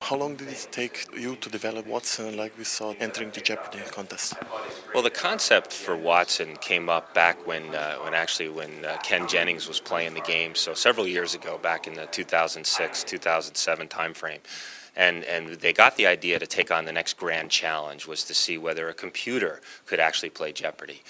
How long did it take you to develop Watson like we saw entering the Jeopardy contest? Well, the concept for Watson came up back when Ken Jennings was playing the game, so several years ago, back in the 2006-2007 timeframe. And they got the idea to take on the next grand challenge, was to see whether a computer could actually play Jeopardy.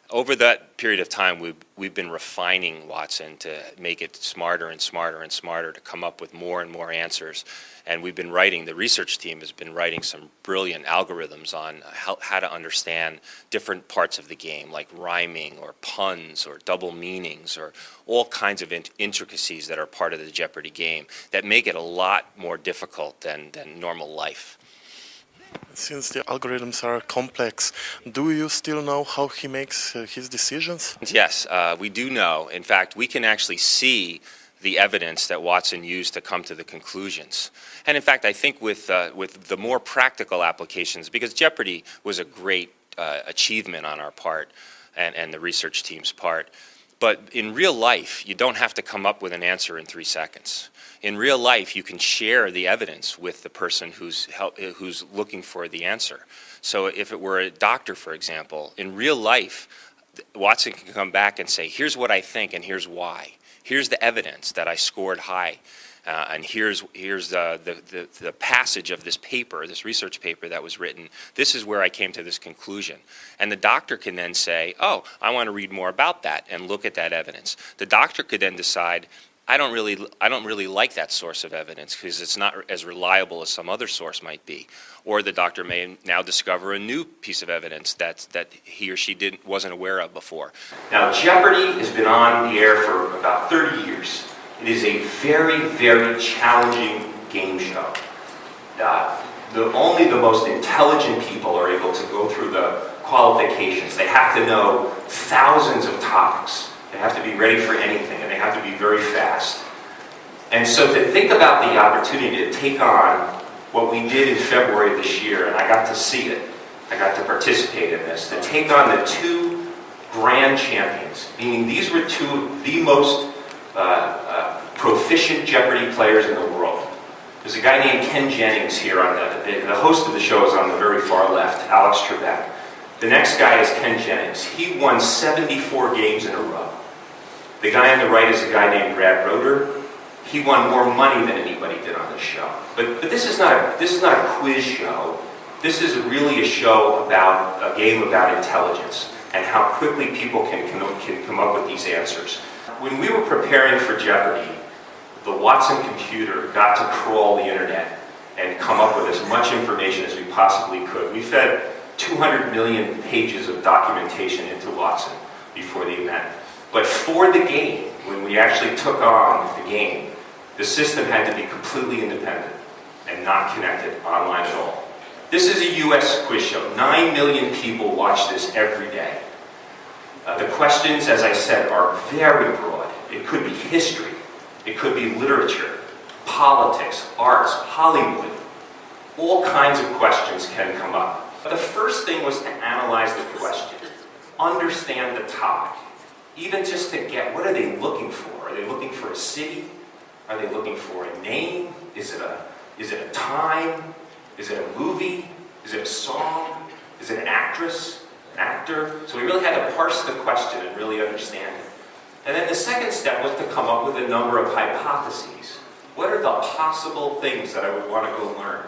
Over that period of time, we've been refining Watson to make it smarter and smarter and smarter, to come up with more and more answers. And we've been writing, the research team has been writing some brilliant algorithms on how to understand different parts of the game, like rhyming or puns or double meanings or all kinds of intricacies that are part of the Jeopardy game that make it a lot more difficult than normal life. Since the algorithms are complex, do you still know how he makes his decisions? Yes, we do know. In fact, we can actually see the evidence that Watson used to come to the conclusions. And in fact, I think with the more practical applications, because Jeopardy was a great achievement on our part and the research team's part, but in real life, you don't have to come up with an answer in 3 seconds. In real life, you can share the evidence with the person who's looking for the answer. So if it were a doctor, for example, in real life, Watson can come back and say, here's what I think and here's why. Here's the evidence that I scored high. And here's the passage of this paper, this research paper that was written. This is where I came to this conclusion. And the doctor can then say, oh, I want to read more about that and look at that evidence. The doctor could then decide, I don't really like that source of evidence because it's not as reliable as some other source might be. Or the doctor may now discover a new piece of evidence that he or she wasn't aware of before. Now, Jeopardy has been on the air for about 30 years. It is a very, very challenging game show. Only the most intelligent people are able to go through the qualifications. They have to know thousands of topics. They have to be ready for anything, and they have to be very fast. And so to think about the opportunity to take on what we did in February of this year, and I got to see it, I got to participate in this, to take on the 2 grand champions, meaning these were 2 of the most proficient Jeopardy players in the world. There's a guy named Ken Jennings here, on the host of the show is on the very far left, Alex Trebek. The next guy is Ken Jennings. He won 74 games in a row. The guy on the right is a guy named Brad Roeder. He won more money than anybody did on this show. But this is not a quiz show. This is really a show about a game about intelligence and how quickly people can come up with these answers. When we were preparing for Jeopardy, the Watson computer got to crawl the internet and come up with as much information as we possibly could. We fed 200 million pages of documentation into Watson before the event. But for the game, when we actually took on the game, the system had to be completely independent and not connected online at all. This is a US quiz show. 9 million people watch this every day. The questions, as I said, are very broad. It could be history, it could be literature, politics, arts, Hollywood. All kinds of questions can come up. The first thing was to analyze the question, understand the topic, even just to get, what are they looking for? Are they looking for a city? Are they looking for a name? Is it a time? Is it a movie? Is it a song? Is it an actress? An actor? So we really had to parse the question and really understand it. And then the second step was to come up with a number of hypotheses. What are the possible things that I would want to go learn?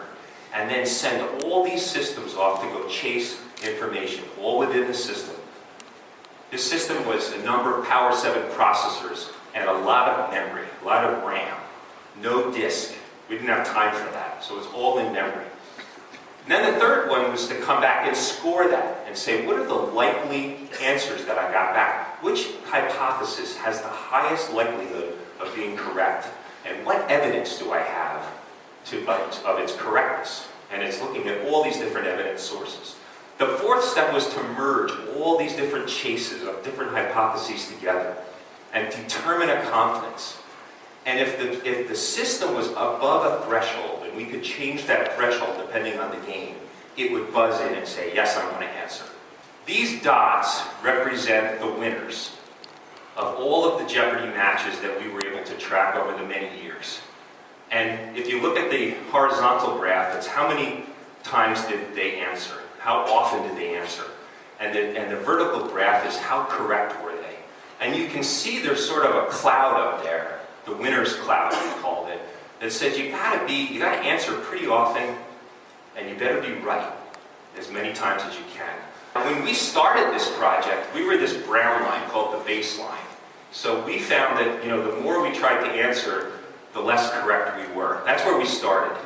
And then send all these systems off to go chase information, all within the system. This system was a number of Power 7 processors and a lot of memory, a lot of RAM, no disk. We didn't have time for that, so it was all in memory. And then the third one was to come back and score that and say, what are the likely answers that I got back? Which hypothesis has the highest likelihood of being correct? And what evidence do I have of its correctness? And it's looking at all these different evidence sources. The fourth step was to merge all these different chases of different hypotheses together and determine a confidence. And if the system was above a threshold, and we could change that threshold depending on the game, it would buzz in and say, yes, I'm going to answer. These dots represent the winners of all of the Jeopardy matches that we were able to track over the many years. And if you look at the horizontal graph, it's how many times did they answer? How often did they answer? And the vertical graph is how correct were they? And you can see there's sort of a cloud up there, the winner's cloud we called it, that says you gotta answer pretty often, and you better be right as many times as you can. When we started this project, we were this brown line called the baseline. So we found that, you know, the more we tried to answer, the less correct we were. That's where we started.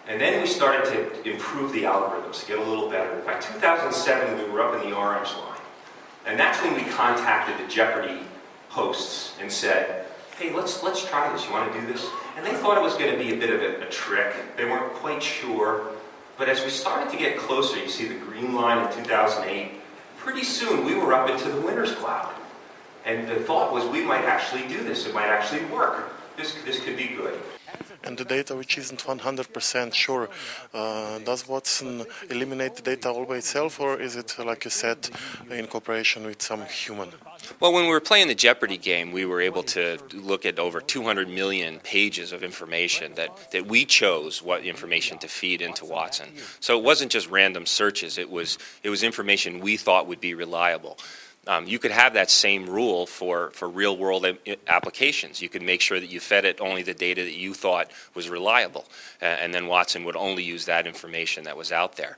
And then we started to improve the algorithms to get a little better. By 2007, we were up in the orange line. And that's when we contacted the Jeopardy hosts and said, hey, let's try this. You want to do this? And they thought it was going to be a bit of a trick. They weren't quite sure. But as we started to get closer, you see the green line in 2008, pretty soon we were up into the winner's cloud. And the thought was we might actually do this. It might actually work. This could be good. And the data which isn't 100% sure, does Watson eliminate the data all by itself, or is it, like you said, in cooperation with some human? Well, when we were playing the Jeopardy game, we were able to look at over 200 million pages of information that we chose what information to feed into Watson. So it wasn't just random searches, it was information we thought would be reliable. You could have that same rule for real-world applications. You could make sure that you fed it only the data that you thought was reliable, and then Watson would only use that information that was out there.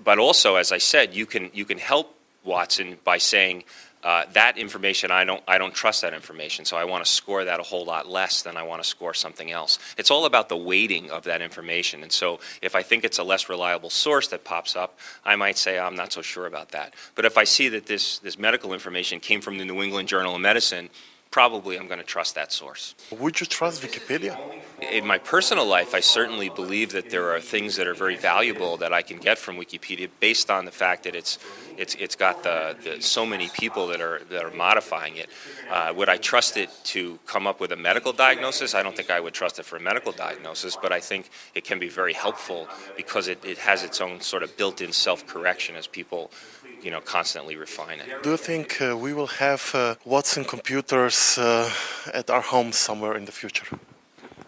But also, as I said, you can help Watson by saying, that information, I don't trust that information, so I want to score that a whole lot less than I want to score something else. It's all about the weighting of that information, and so if I think it's a less reliable source that pops up, I might say I'm not so sure about that. But if I see that this medical information came from the New England Journal of Medicine, probably I'm going to trust that source. Would you trust Wikipedia? In my personal life, I certainly believe that there are things that are very valuable that I can get from Wikipedia based on the fact that it's got so many people that are modifying it. Would I trust it to come up with a medical diagnosis? I don't think I would trust it for a medical diagnosis, but I think it can be very helpful because it has its own sort of built-in self-correction as people, you know, constantly refine it. Do you think we will have Watson computers at our homes somewhere in the future?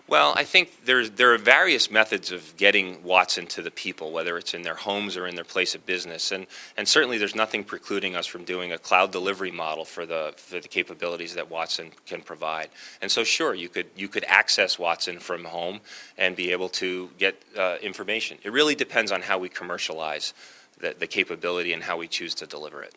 Well, I think there are various methods of getting Watson to the people, whether it's in their homes or in their place of business, and certainly there's nothing precluding us from doing a cloud delivery model for the capabilities that Watson can provide. And so, sure, you could access Watson from home and be able to get information. It really depends on how we commercialize the capability and how we choose to deliver it.